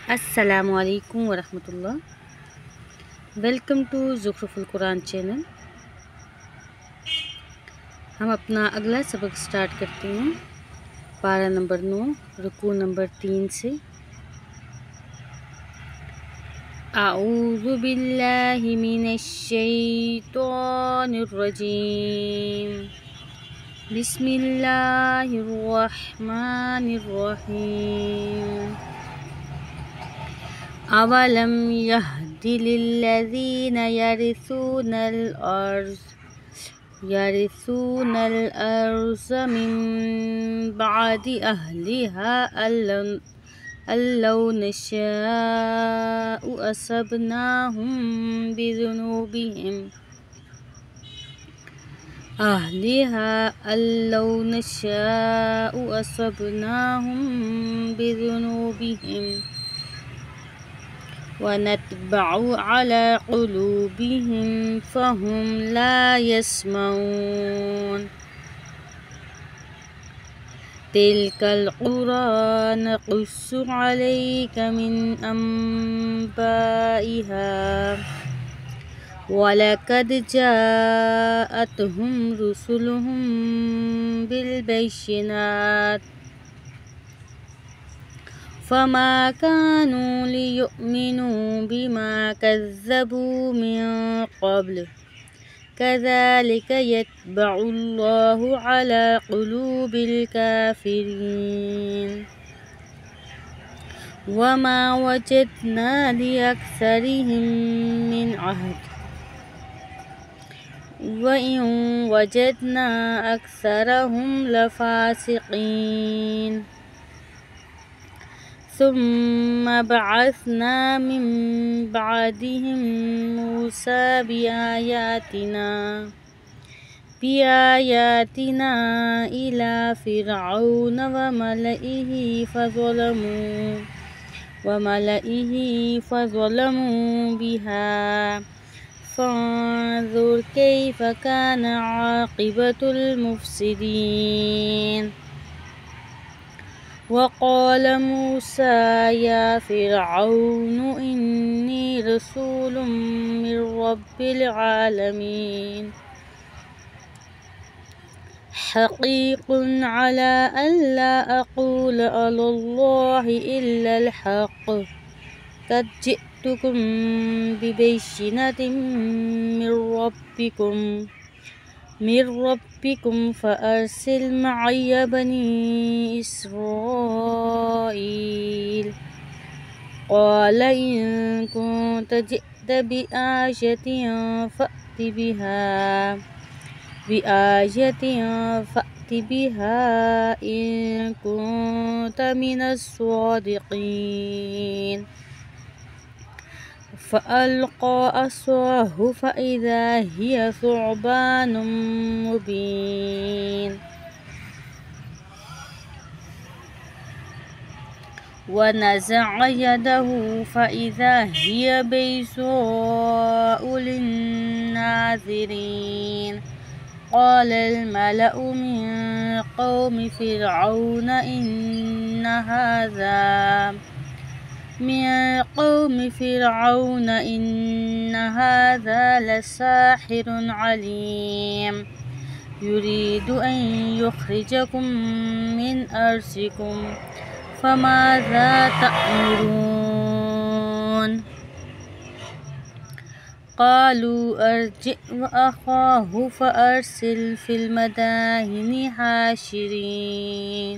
अस्सलामु अलैकुम वरहमतुल्लाह। वेलकम टू ज़ुखरुफुल कुरान चैनल। हम अपना अगला सबक स्टार्ट करते हैं। पारा नंबर 9, रुकू नंबर 3 से। आऊज़ु बिल्लाहि मिनश शैतानिर रजीम। बिस्मिल्लाहिर रहमानिर रहीम। अवलम यहदि लिल्लज़ीना यरिसूनल अर्ज़ मिन बअदि अहलिहा अल्लौ नशाअु असबनाहुम बिज़ुनूबिहिम वनतबअु अला क़ुलूबिहिम फ़हुम ला यस्मऊन। तिल्कल क़ुरा नक़ुस्सु अलैका मिन अंबाइहा वलक़द जाअतहुम रुसुलुहुम बिलबय्यिनात फमा कानू लियुमिनू बिमा कज़्ज़बू मिन क़ब्ल कज़ालिक यत्बअुल्लाहु अला क़ुलूबिल काफ़िरीन। वमा वजदना लिअक्सरिहिम मिन अहद वइन वजदना अक्सरहुम लफ़ासिक़ीन। सुम्मा बअसना मिन बअदिहिम मूसा बिआयातिना इला फ़िरऔन वमलइहि फ़ज़लमू बिहा फ़न्ज़ुर कैफ़ कान आक़िबतुल मुफ़्सिदीन। वक़ाल मूसा या फ़िरऔन इन्नी रसूलुम मिर रब्बिल आलमीन हक़ीक़ुन अला अल्ला अक़ूल अलल्लाहि इल्लल हक़ क़द जिअतुकुम बिबय्यिनतिम मिर रब्बिकुम फ़अरसिल मअय बनी इसराईल। क़ाल इन कुन्त जिअत बिआयतिन फ़अति बिहा इन कुन्त मिनस सादिक़ीन। फ़अल्क़ा अस्वाहु फ़इज़ा हिय सुअबानुम मुबीन। वनज़अ यदहु फ़इज़ा हिय बैज़ाअु लिन्नाज़िरीन। क़ालल मलअु मिन क़ौमि फ़िरऔन इन्न हाज़ा लसाहिरुन अलीम युरीदु अन युख़रिजकुम मिन अर्ज़िकुम फ़माज़ा तअमुरून। क़ालू अर्जिअ वअख़ाहु फ़अरसिल फ़िल मदाइनि हाशिरीन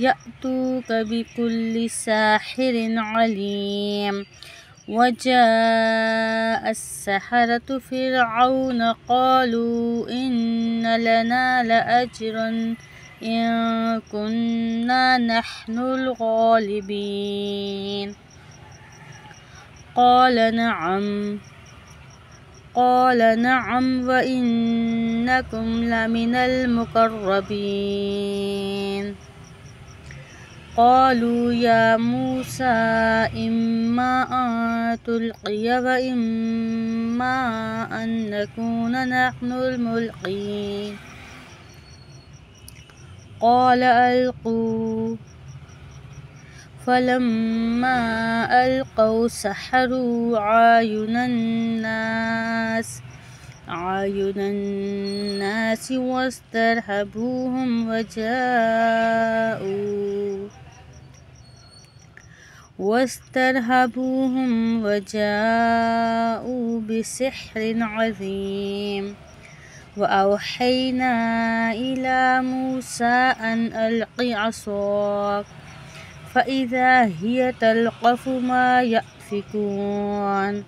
यअतूक बिकुल्लि साहिरिन अलीम। वजाअ अस्सहरतु फ़िरऔन क़ालू इन्न लना लअजरन इन कुन्ना नहनुल ग़ालिबीन। क़ाल नअम वइन्नकुम लमिनल मुक़र्रबीन। क़ालू या मूसा इम्मा अन तुल्क़िय व इम्मा अन नकून नहनुल मुल्क़ीन। قال ألقوا. فلما ألقوا سحروا أعين الناس واسترهبوهم وجاءوا بسحر عظيم. وأوحينا إلى موسى أن ألق عصاك فإذا هي تلقف ما يأفكون.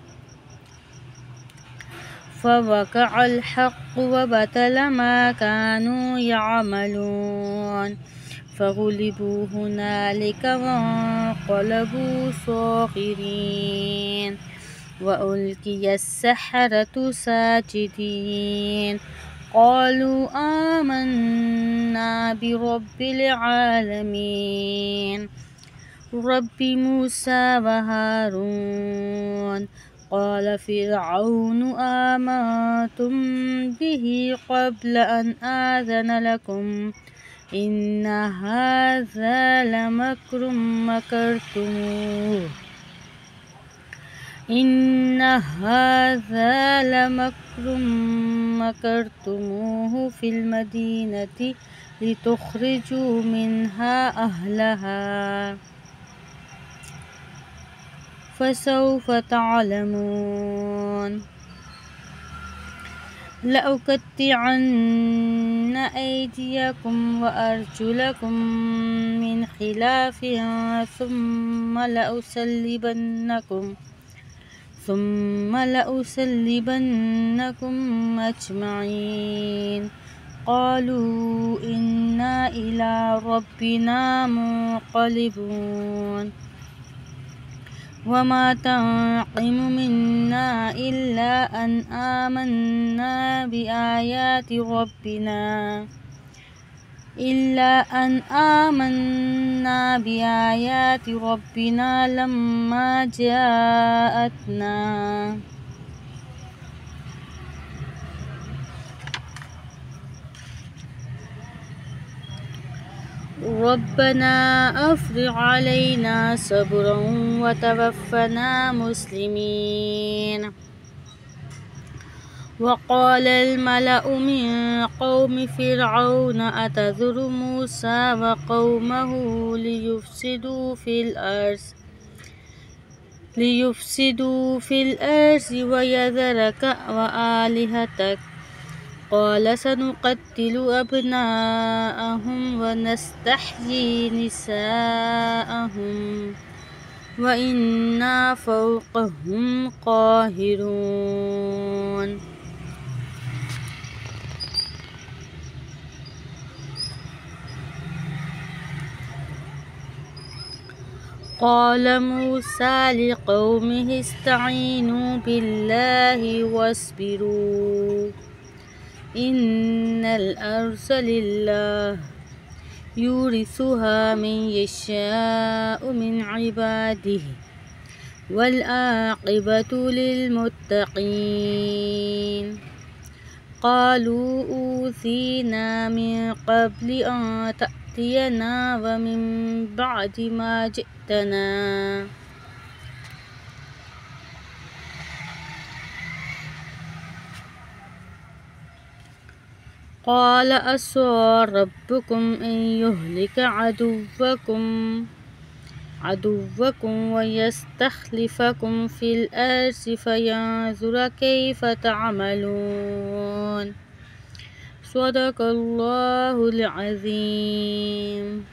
فوقع الحق وبطل ما كانوا يعملون. فغلبوا هنالك وانقلبوا صاغرين. وألقي السحرة ساجدين قالوا آمنا برب العالمين رب موسى وهارون. قال فرعون آمنتم به قبل أن آذن لكم إن هذا لمكر مكرتموه في المدينة لتخرجوا منها أهلها فسوف تعلمون. لأقطعن أيديكم وأرجلكم من خلاف ثم لأصلبنكم أجمعين. قالوا إنا إلى ربنا منقلبون. وما تنقم منا إلا أن آمنا بآيات ربنا لما جاءتنا. ربنا أفرغ علينا صبرا وتوفنا مسلمين. وقال الملأ من قوم فرعون أتذر موسى وقومه ليفسدوا في الأرض ويذرك وآلهتك. قال سنقتل أبناءهم ونستحيي نساءهم وإنا فوقهم قاهرون. قال موسى لقومه استعينوا بالله واصبروا إن الأرض لله يورثها من يشاء من عباده والعاقبة للمتقين. قالوا أوذينا من قبل أن تأتينا ومن بعد ما جئتنا. قال عسى ربكم أن يهلك عدوكم ويستخلفكم في الأرض فينظر كيف تعملون. صدق الله العظيم.